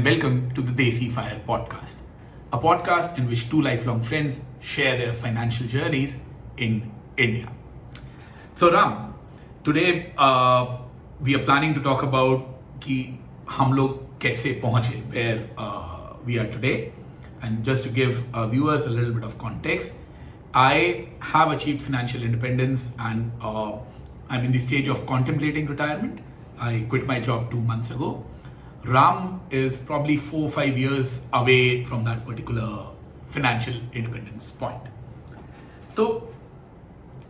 and welcome to the Desi podcast, a podcast in which two lifelong friends share their financial journeys in India. So Ram, today we are planning to talk about कि हम लोग कैसे पहुंचे where we are today, and just to give viewers a little bit of context, I have achieved financial independence and I'm in the stage of contemplating retirement. I quit my job 2 months ago. Ram is probably 4 or 5 years away from that particular financial independence point. So,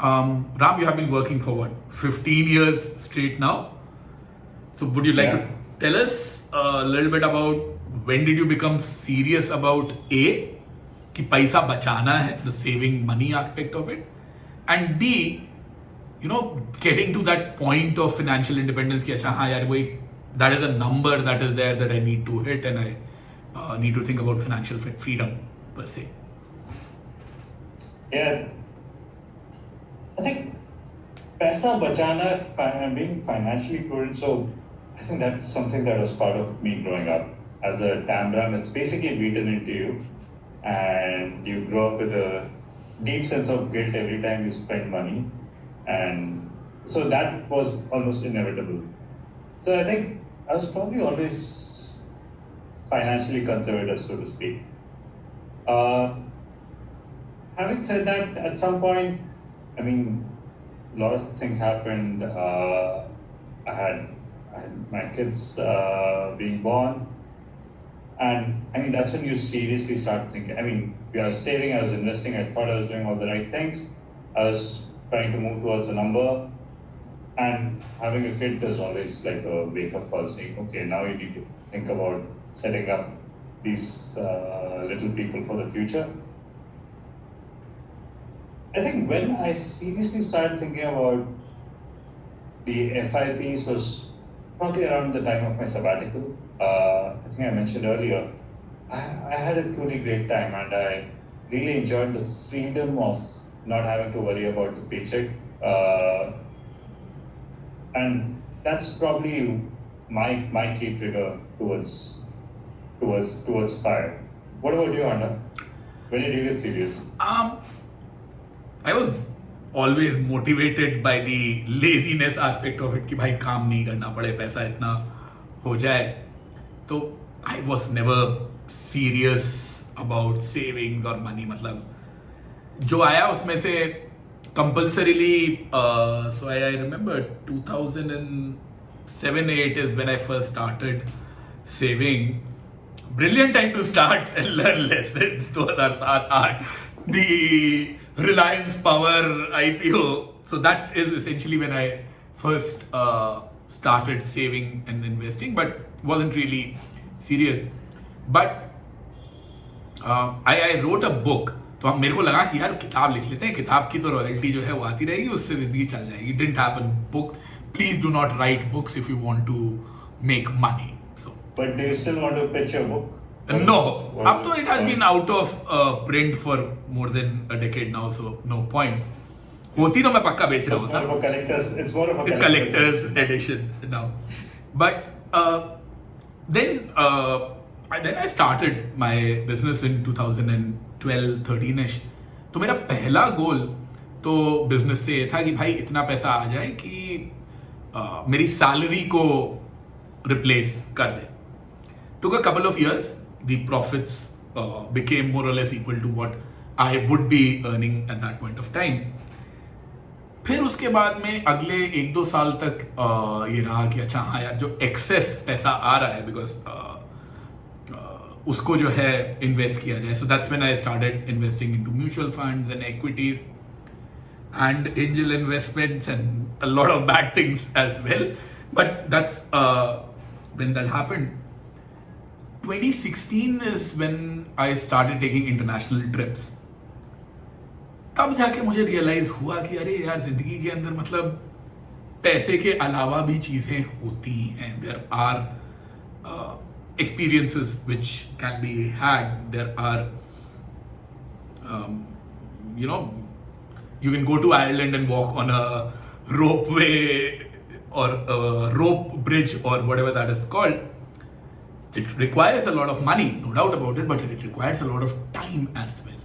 Ram, you have been working for what, 15 years straight now? So would you like to tell us a little bit about when did you become serious about A, कि पैसा बचाना है, the saving money aspect of it, and B, getting to that point of financial independence कि अच्छा हाँ यार वही, that is a number that is there that I need to hit and I need to think about financial freedom per se. Yeah, I think paisa bachana, being financially prudent, so I think that's something that was part of me growing up. As a Tamram, it's basically beaten into you, and you grow up with a deep sense of guilt every time you spend money, and so that was almost inevitable. So I think I was probably always financially conservative, so to speak. Having said that, at some point, I mean, a lot of things happened. I had my kids being born. And I mean, that's when you seriously start thinking. I mean, I was saving, I was investing, I thought I was doing all the right things. I was trying to move towards a number. And having a kid is always like a wake-up call saying, okay, now you need to think about setting up these little people for the future. I think when I seriously started thinking about the FIPs was probably around the time of my sabbatical. I think I mentioned earlier, I had a truly great time and I really enjoyed the freedom of not having to worry about the paycheck. And that's probably my key trigger towards fire. What about you, Anna? When did you get serious? I was always motivated by the laziness aspect of it कि भाई काम नहीं करना पड़े, पैसा इतना हो जाए. तो I was never serious about savings or money. मतलब जो आया उसमें से compulsorily, so I remember 2007-8 is when I first started saving. Brilliant time to start and learn lessons. 2007-8, the Reliance Power IPO. So that is essentially when I first started saving and investing, but wasn't really serious. But I wrote a book. तो मेरे को लगा कि यार किताब लिख लेते हैं, किताब की तो रॉयल्टी जो है वो आती रहेगी, उससे जिंदगी चल जाएगी. Didn't happen. Book. Please do not write books if you want to make money. So. But do you still want to pitch your book? No. Up to it has been out of print for more than a decade now, so no point. होती तो मैं पक्का बेच रहा होता. It's more of a collector's edition now. But then I started my business in 2012-13ish. तो मेरा पहला गोल तो बिजनेस से ये था कि भाई इतना पैसा आ जाए कि मेरी सैलरी को रिप्लेस कर दे. Took a couple of years. The profits became more or less equal to what I would be earning at that point of time. फिर उसके बाद में अगले 1-2 साल तक ये रहा कि अच्छा हाँ यार जो एक्सेस पैसा आ रहा है बिकॉज उसको जो है इन्वेस्ट किया जाए. So that's when I started investing into mutual funds and equities and angel investments and a lot of bad things as well. But that's when that happened. 2016 is when I started taking international trips. तब जाके मुझे realise हुआ कि अरे यार जिंदगी के अंदर मतलब पैसे के अलावा भी चीजें होती हैं. There are experiences which can be had. There are you can go to Ireland and walk on a ropeway or a rope bridge or whatever that is called. It requires a lot of money, no doubt about it, but it requires a lot of time as well.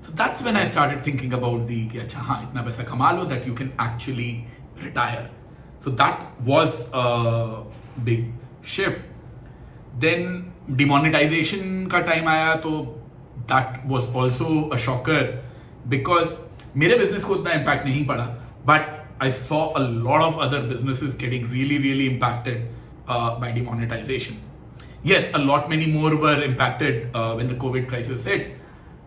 So that's when I started thinking about the कि अच्छा हाँ इतना पैसा कमा लो that you can actually retire. So that was a big shift. Then demonetization का time आया तो that was also a shocker because मेरे business को उतना impact नहीं पड़ा, but I saw a lot of other businesses getting really impacted by demonetization. Yes, a lot many more were impacted when the COVID crisis hit,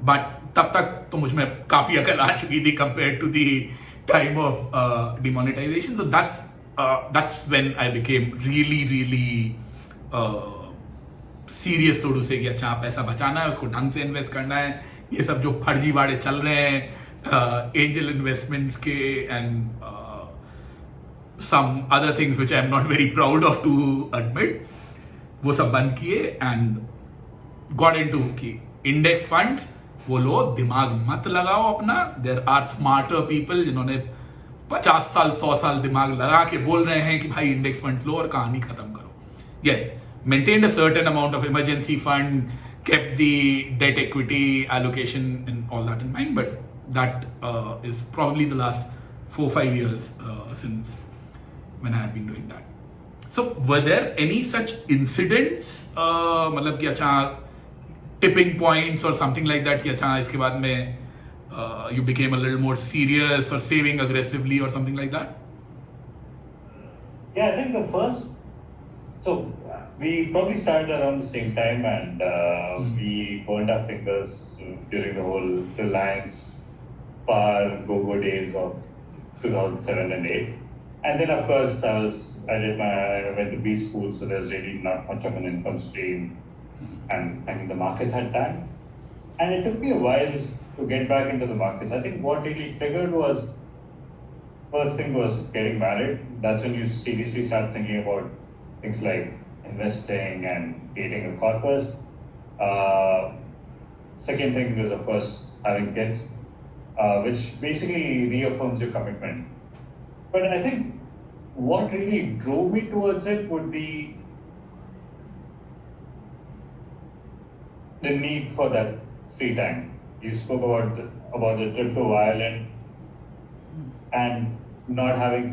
but तब तक तो मुझ में काफी अकल आ चुकी थी compared to the time of demonetization. So that's when I became really serious so to say कि अच्छा पैसा बचाना है, उसको ढंग से इन्वेस्ट करना है. ये सब जो फर्जीवाड़े चल रहे हैं एंजल इन्वेस्टमेंट्स के and some other things which I am not very proud of to admit, वो सब बंद किए and got into कि index funds वो लो, दिमाग मत लगाओ अपना. There are smarter people जिन्होंने 50 साल 100 साल दिमाग लगा के बोल रहे हैं कि भाई इंडेक्स फंड्स लो और कहानी खत्म करो. Yes, maintained a certain amount of emergency fund, kept the debt equity allocation and all that in mind, but that is probably the last 4-5 years since when I have been doing that. So were there any such incidents मतलब कि अच्छा tipping points or something like that कि अच्छा इसके बाद में you became a little more serious or saving aggressively or something like that? Yeah, I think the first, so we probably started around the same time and we burned our fingers during the whole Reliance Par Go-Go days of 2007 and 8. And then of course I went to B school, so there's really not much of an income stream and I mean the markets had tanked. And it took me a while to get back into the markets. I think what really triggered was, first thing was getting married. That's when you seriously start thinking about things like investing and creating a corpus. Second thing is of course having kids, which basically reaffirms your commitment. But I think what really drove me towards it would be the need for that free time. You spoke about the trip to Ireland and not having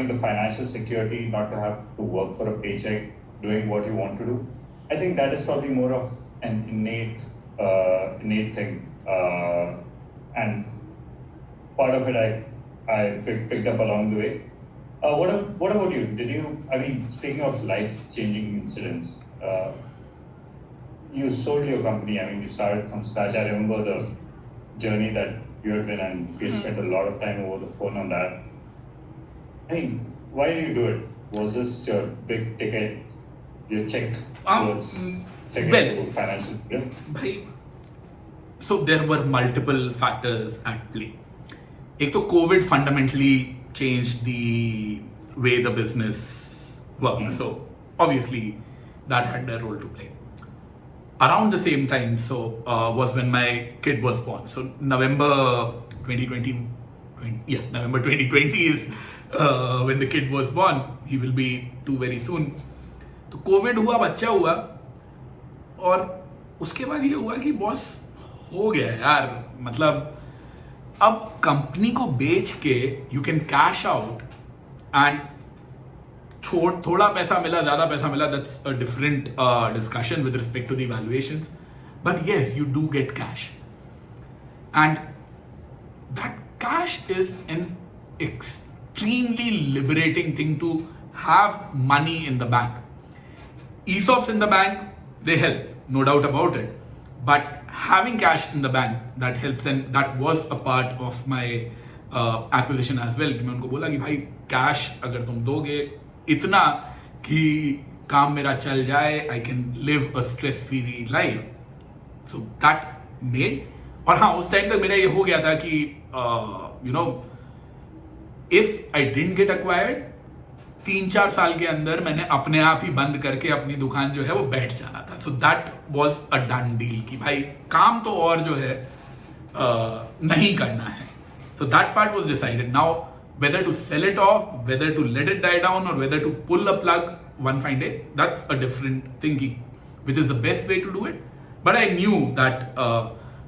the financial security, not to have to work for a paycheck, doing what you want to do. I think that is probably more of an innate thing, and part of it I picked up along the way. What about you? I mean, speaking of life-changing incidents, you sold your company. I mean, you started from scratch. I remember the journey that you had been, and we had spent a lot of time over the phone on that. I mean, why did you do it? Was this your big ticket, your check towards checking into financial freedom? Bhai, so there were multiple factors at play. एक तो COVID fundamentally changed the way the business worked. So obviously that had a role to play. Around the same time, was when my kid was born. So November 2020 is when the kid was born. He will be 2 very soon. तो Covid हुआ, बच्चा हुआ, और उसके बाद ये हुआ कि बॉस हो गया यार. मतलब अब कंपनी को बेच के you can cash out and थोड़ा पैसा मिला, ज्यादा पैसा मिला, that's a different discussion with respect to the valuations, but yes you do get cash and that cash is an extremely liberating thing to have money in the bank. ESOPs in the bank, they help, no doubt about it. But having cash in the bank, that helps, and that was a part of my acquisition as well. कि मैं उनको बोला कि भाई cash अगर तुम दोगे इतना कि काम मेरा चल जाए, I can live a stress-free life. So that made, और हाँ उस टाइम तक मेरा ये हो गया था कि if I didn't get acquired, 3-4 साल के अंदर मैंने अपने आप ही बंद करके अपनी दुकान जो है वो बैठ जाना था. So that was a done deal कि भाई काम तो और जो है नहीं करना है. So that part was decided. Now whether to sell it off, whether to let it die down, or whether to pull a plug, one fine day, that's a different thinking, which is the best way to do it. But I knew that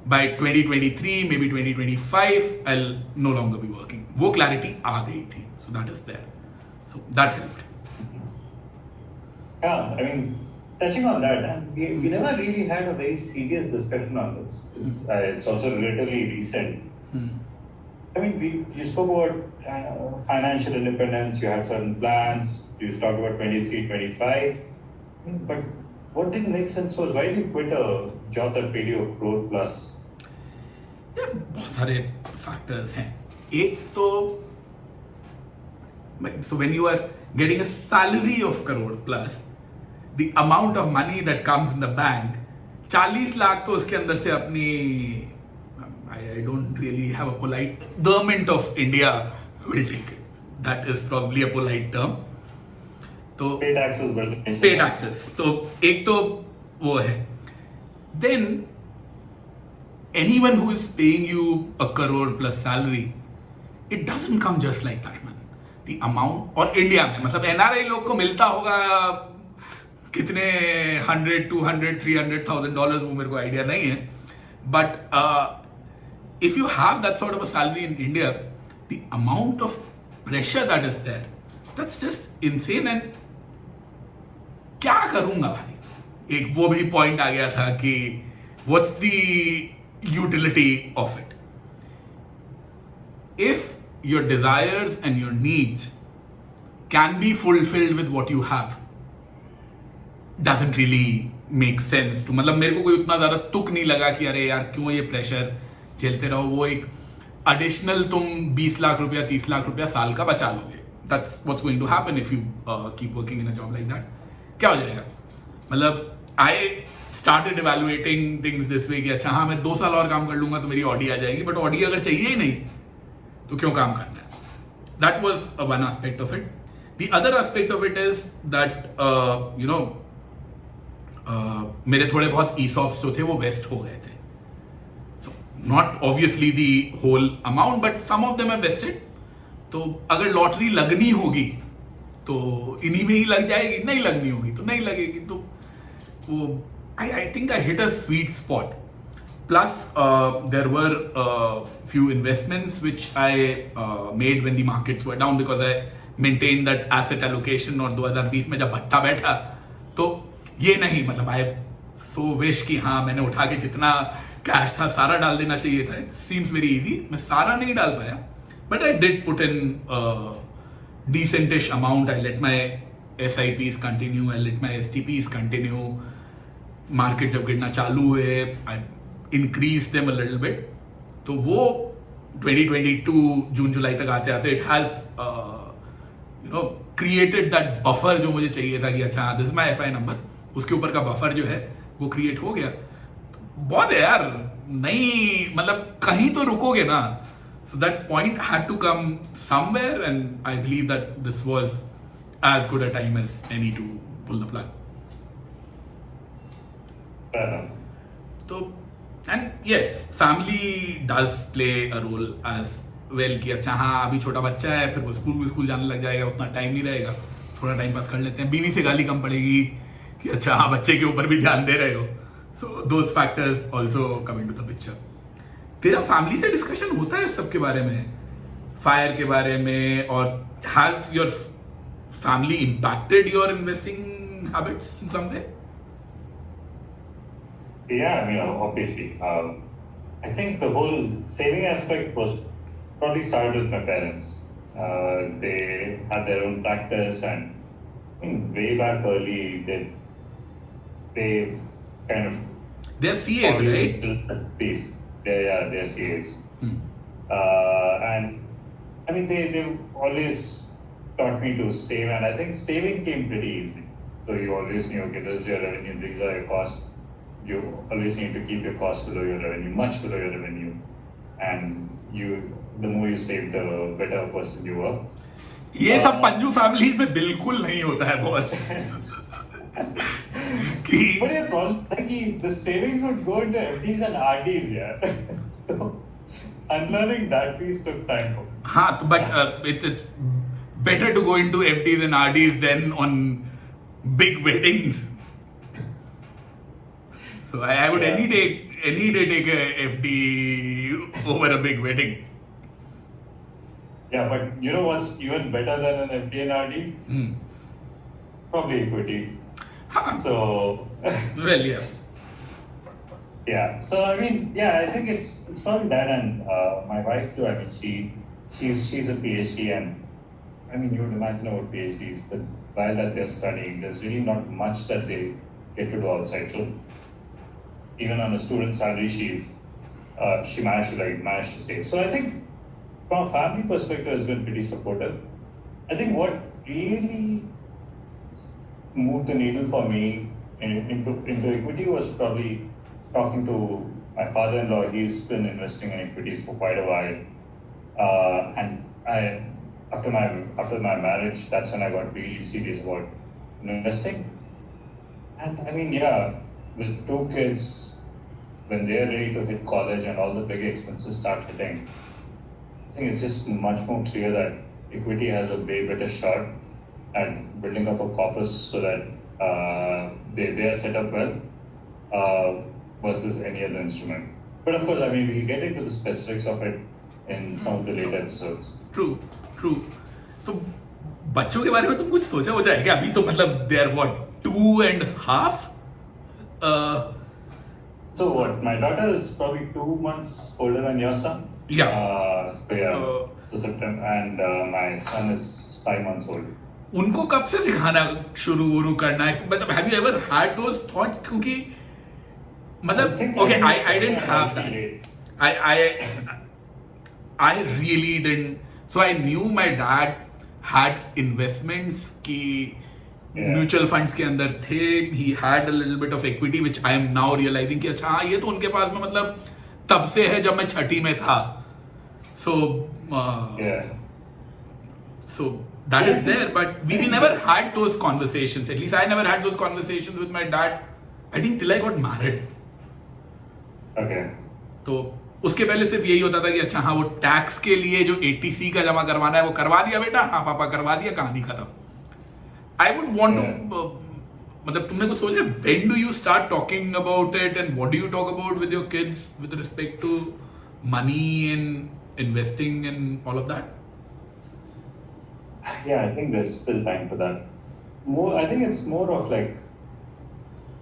by 2023, maybe 2025, I'll no longer be working. वो clarity आ गई थी. So that is there. So that helped. Yeah, I mean, touching on that, and we never really had a very serious discussion on this. It's also relatively recent. I mean, you spoke about financial independence, you had certain plans, you talked about 23, 25. I mean, but what didn't make sense was why did you quit a job that paid you a crore plus? Yeah, बहुत सारे factors हैं. एक तो, so when you are getting a salary of crore plus, the amount of money that comes in the bank, 40 lakh तो उसके अंदर से अपनी, I don't really have a polite, government of India will take it. That is probably a polite term. तो pay taxes, but pay taxes. तो एक तो वो है. Then anyone who is paying you a crore plus salary, it doesn't come just like that, man. The amount, और India में मतलब NRI लोग को मिलता होगा कितने 100, 200, $300,000 वो मेरे को आइडिया नहीं है. But if you have that sort of a salary in India, the amount of pressure that is there, that's just insane. And क्या करूंगा भाई, एक वो भी पॉइंट आ गया था कि what's the utility of it? If your desires and your needs can be fulfilled with what you have, doesn't really make sense to, मतलब मेरे को कोई उतना ज्यादा तुक नहीं लगा कि अरे यार क्यों ये प्रेशर झेलते रहो. वो एक एडिशनल तुम 20 लाख रुपया 30 लाख रुपया साल का बचा लोगे. That's what's going to happen if you keep working in a job like that. क्या हो जाएगा, मतलब I started evaluating things this way कि अच्छा हाँ मैं 2 साल और काम कर लूंगा तो मेरी ऑडी आ जाएगी, बट ऑडी अगर चाहिए ही नहीं तो क्यों काम करना है. That was one aspect of it. The other aspect of it is that मेरे थोड़े बहुत ESOPs जो थे वो वेस्ट हो गए थे. So not obviously the whole amount, but some of them are vested. तो अगर लॉटरी लगनी होगी तो इन्हीं में ही लग जाएगी, नहीं लगनी होगी तो नहीं लगेगी. तो वो I think I hit a sweet spot. Plus there were few investments which I made when the markets were down, because I maintained that asset allocation. और 2020 में जब भट्टा बैठा तो ये नहीं, मतलब I so wish कि हाँ मैंने उठा के जितना कैश था सारा डाल देना चाहिए था. It seems very easy. मैं सारा नहीं डाल पाया, but I did put in decentish amount. I let my SIPs continue, I let my STPs continue. Market जब गिरना चालू हुए, I increased them a little bit. तो वो 2022 जून जुलाई तक आते आते it has created that buffer जो मुझे चाहिए था कि अच्छा this is my FI number, उसके ऊपर का बफर जो है वो क्रिएट हो गया. बहुत है यार, नहीं मतलब कहीं तो रुकोगे ना. So that point had to come somewhere, and I believe that this was as good a time as any to pull the plug. So, and yes, family does play a role as well कि अच्छा हाँ अभी छोटा बच्चा है, फिर वो school जाने लग जाएगा, उतना टाइम नहीं रहेगा, थोड़ा टाइम पास कर लेते हैं. बीवी से गाली कम पड़ेगी कि अच्छा हाँ बच्चे के ऊपर भी ध्यान दे रहे हो. So those factors also come into the picture. तेरा फैमिली से डिस्कशन होता है इस सब के बारे में, फायर के बारे में, और has your family impacted your investing habits in some way? Yeah, I mean, obviously. I think the whole saving aspect was probably started with my parents. They had their own practice, and I mean, way back early, they've kind of... They're CAs, right? Piece. They're CAs. And I mean, they've always taught me to save, and I think saving came pretty easy. So you always knew, okay, this is your revenue, these are your costs. You always need to keep your costs below your revenue, much below your revenue. And the more you save, the better person you are. ये सब Panju families में बिल्कुल नहीं होता है boss. But your problem is that the savings would go into FDs and RDs, yeah. So unlearning that piece took time. हाँ, but it's better to go into FDs and RDs than on big weddings. So I would any day take a FD over a big wedding. Yeah, but you know what's even better than an FD and RD? Probably equity. So Well, yeah. yeah. So I mean, yeah, I think it's probably that, and my wife too. I mean, she's a PhD, and I mean, you would imagine about PhDs that while that they're studying, there's really not much that they get to do outside. So even on a student salary, she managed to save. So I think from a family perspective, it's been pretty supportive. I think what really moved the needle for me into equity was probably talking to my father-in-law. He's been investing in equities for quite a while, and after my marriage, that's when I got really serious about investing. And I mean, yeah, with two kids, when they're ready to hit college and all the big expenses start hitting, I think it's just much more clear that equity has a way better shot at building up a corpus so that they are set up well versus any other instrument. But of course, I mean, we'll get into the specifics of it in some of the later episodes. True. तो बच्चों के बारे में तुम कुछ सोचा हो जाए क्या? अभी तो मतलब they are what, 2.5? So what? My daughter is probably 2 months older than your son. Yeah. So September, and my son is 5 months old. उनको कब से सिखाना शुरू करना है? मतलब have you ever had those thoughts? क्योंकि मतलब okay, I didn't have that. I really didn't. So I knew my dad had investments की म्यूचुअल फंड्स के अंदर थे. He had a little bit of equity which I am now realising कि अच्छा हाँ, ये तो उनके पास में मतलब तब से है जब मैं छठी में था. So that is there, but we never had those conversations. At least I never had those conversations with my dad. I think till I got married. Okay. तो उसके पहले सिर्फ यही होता था कि अच्छा हाँ, वो टैक्स के लिए जो 80C का जमा करवाना है वो करवा दिया बेटा, हाँ पापा करवा दिया, कहानी खत्म. I would want to मतलब तुमने कुछ सोचा when do you start talking about it and what do you talk about with your kids with respect to money and investing and all of that? Yeah, I think there's still time for that. I think it's more of like,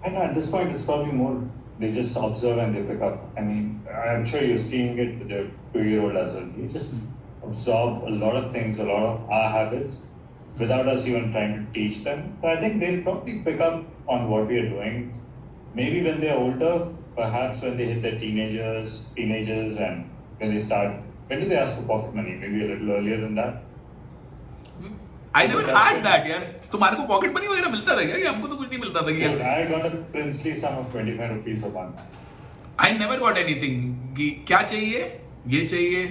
I know at this point it's probably more they just observe and they pick up. I mean, I'm sure you're seeing it with your 2-year-old as well. You just absorb a lot of things, a lot of our habits without us even trying to teach them. So I think they'll probably pick up on what we are doing. Maybe when they're older, perhaps when they hit their teenagers and when when do they ask for pocket money? Maybe a little earlier than that. I never had that यार. तुम्हारे को pocket money वगैरह मिलता था क्या? कि हमको तो कुछ नहीं मिलता था कि I got a princely sum of 25 rupees a month. I never got anything. कि क्या चाहिए? ये चाहिए.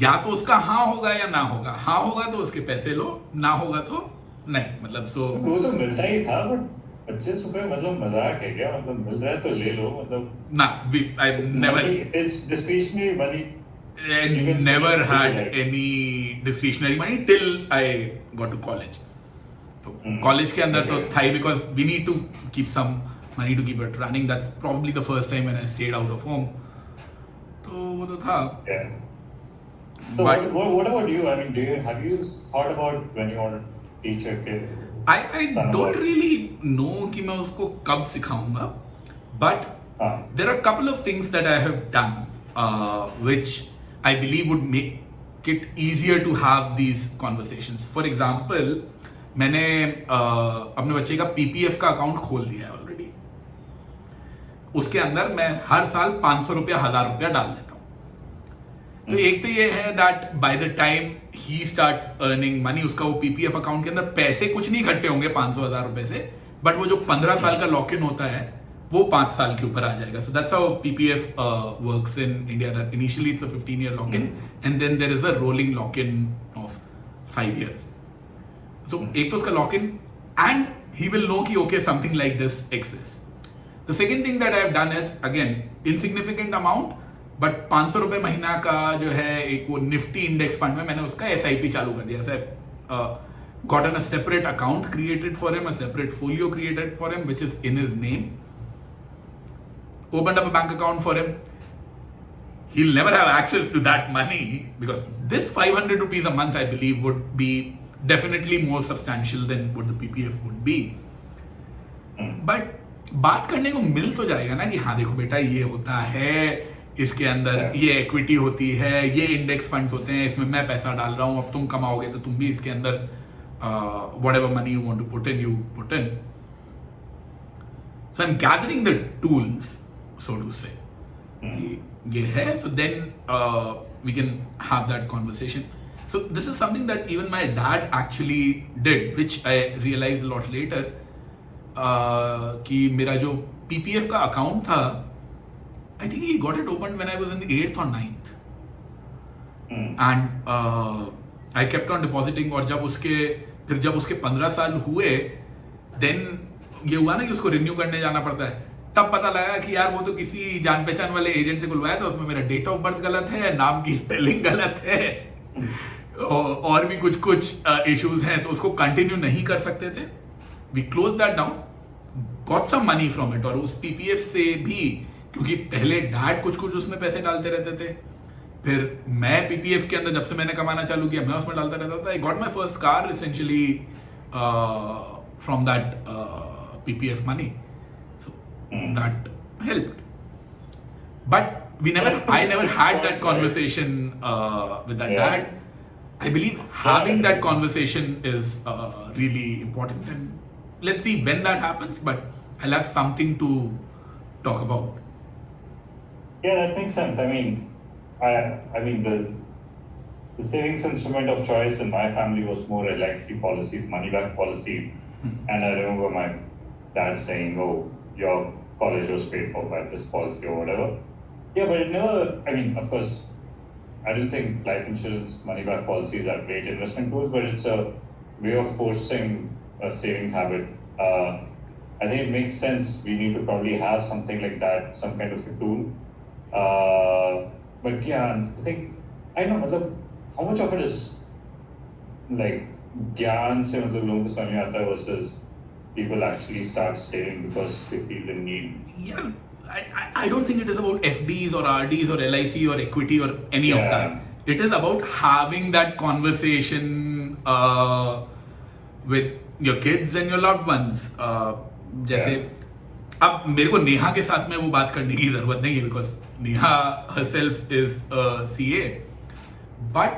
या तो उसका हाँ होगा या ना होगा. हाँ होगा तो उसके पैसे लो, ना होगा तो नहीं. मतलब वो तो मिलता ही था, बट 25 रुपए मतलब मजाक है क्या? मतलब मिल रहा है तो ले लो. मतलब ना, I never. It's discretionary money. I never had any discretionary money till I got to college. तो college के अंदर तो था ही, because we need to keep some money to keep it running. That's probably the first time when I stayed out of home. तो वो तो था. Yeah. So what about you? I mean, have you thought about when you want to teach your kid? I don't really know कि मैं उसको कब सिखाऊंगा, but there are a couple of things that I have done which I believe would make it easier to have these conversations. For example, मैंने अपने बच्चे का PPF का अकाउंट खोल दिया है ऑलरेडी. उसके अंदर मैं हर साल 500 रुपया 1000 रुपया डाल देता हूँ. तो एक तो ये है that by the time he starts earning money, उसका वो PPF अकाउंट के अंदर पैसे कुछ नहीं इकट्ठे होंगे 500,000 रुपए से, बट वो जो 15 साल का लॉक इन होता है वो 5 साल के ऊपर आ जाएगा. So that's how PPF works in India. That initially it's a 15-year lock-in, and then there is a rolling lock-in of 5 years. So एक तो उसका lock-in, and he will know कि okay, something like this exists. The second thing that I have done is again insignificant amount, but 500 रुपए महीना का जो है एक वो निफ्टी इंडेक्स फंड में मैंने उसका SIP चालू कर दिया. gotten a separate account created for him, a separate folio created for him, which is in his name, opened up a bank account for him. He'll never have access to that money because this 500 rupees a month, I believe, would be definitely more substantial than what the PPF would be. But बात करने को मिल तो जाएगा ना कि हाँ देखो बेटा ये होता है, इसके अंदर ये इक्विटी होती है, ये इंडेक्स फंड्स होते हैं, इसमें मैं पैसा डाल रहा हूँ, अब तुम कमाओगे तो तुम भी इसके अंदर whatever money you want to put in, you put in. So I'm gathering the tools, so to say. ये है, so then we can have that conversation. So this is something that even my dad actually did, which I realized a lot later. कि मेरा जो PPF का account था, I think he got it opened when I was in 8th or 9th. And I kept on depositing, और जब उसके 15 साल हुए, then ये हुआ ना कि उसको रिन्यू करने जाना पड़ता है, तब पता लगा कि यार वो तो किसी जान पहचान वाले एजेंट से खुलवाया था, उसमें मेरा डेट ऑफ बर्थ गलत है, नाम की स्पेलिंग गलत है, और भी कुछ इश्यूज हैं, तो उसको कंटिन्यू नहीं कर सकते थे. We closed that down, got some money from it, और उस PPF से भी, क्योंकि पहले डैड कुछ उसमें पैसे डालते रहते थे, फिर मैं PPF के अंदर जब से मैंने कमाना चालू किया मैं उसमें डालता रहता था. I got my first car essentially from that PPF money, so that helped. But I never had that conversation with that dad. I believe having that conversation is really important, and let's see when that happens, but I'll have something to talk about. Yeah, that makes sense. I mean, the savings instrument of choice in my family was more LIC policies, money back policies. And I remember my dad saying, "Oh, your college was paid for by this policy or whatever." Yeah, but it never, I mean, of course, I don't think life insurance, money back policies are great investment tools, but it's a way of forcing a savings habit. I think it makes sense. We need to probably have something like that, some kind of a tool. But yeah, I think, I don't know, how much of it is like ज्ञान से मतलब लोगों को समझ में आता है versus people actually start saving because they feel the need. Yeah, I don't think it is about FDs or RDs or LIC or equity or any of that. It is about having that conversation with your kids and your loved ones. जैसे अब मेरे को नेहा के साथ में वो बात करने की जरूरत नहीं है because Neha herself is a CA, but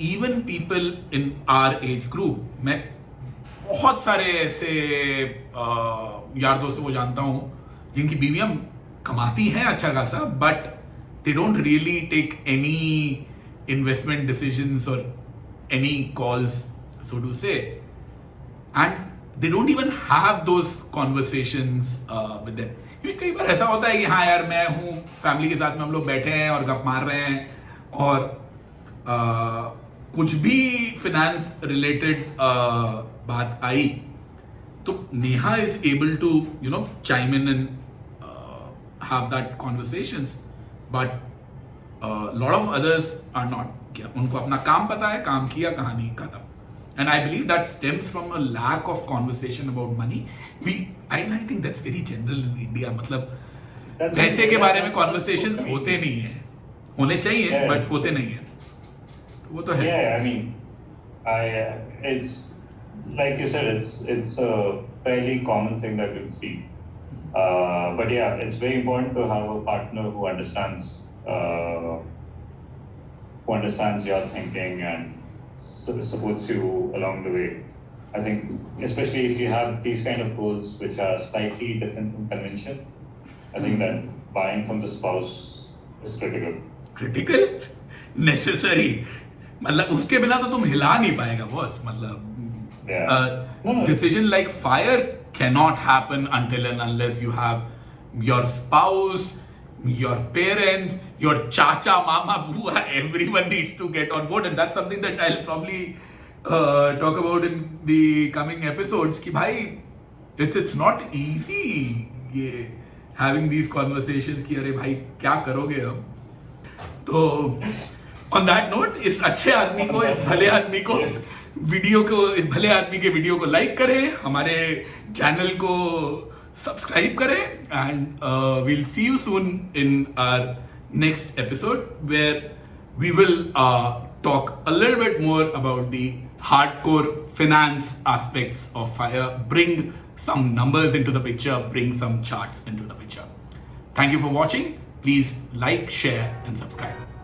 even people in our age group, मैं बहुत सारे ऐसे यार दोस्तों को जानता हूँ जिनकी बीवियां कमाती हैं अच्छा खासा, but they don't really take any investment decisions or any calls, so to say, and they don't even have those conversations with them. क्योंकि कई बार ऐसा होता है कि हाँ यार मैं हूँ, फैमिली के साथ में हम लोग बैठे हैं और गप मार रहे हैं, और कुछ भी फिनेंस रिलेटेड बात आई तो Neha is able to chime in and have that conversations, but lot of others are not. उनको अपना काम पता है, काम किया, कहानी खत्म. And I believe that stems from a lack of conversation about money. I think that's very general in India. मतलब पैसे के बारे में conversations होते नहीं हैं, होने चाहिए but होते नहीं हैं. वो तो है. Yeah, I mean, it's like you said, it's a fairly common thing that you'll see. But yeah, it's very important to have a partner who understands your thinking and supports you along the way. I think, especially if you have these kind of goals which are slightly different from convention, I think that buying from the spouse is critical. Critical? Necessary. मतलब उसके बिना तो तुम हिला नहीं पाएगा boss. मतलब decision like fire cannot happen until and unless you have your spouse, your parents, your chacha, mama, bua, everyone needs to get on board, and that's something that I'll probably talk about in the coming episodes. कि भाई it's not easy ये having these conversations कि अरे भाई क्या करोगे अब. तो ऑन दैट नोट, इस अच्छे आदमी को, इस भले आदमी को Yes. इस भले आदमी के वीडियो को लाइक करें, हमारे चैनल को सब्सक्राइब करें, and we'll see you soon in our next episode where we will talk a little bit more about the hardcore finance aspects of FIRE, bring some numbers into the picture, bring some charts into the picture. Thank you for watching. Please like, share and subscribe.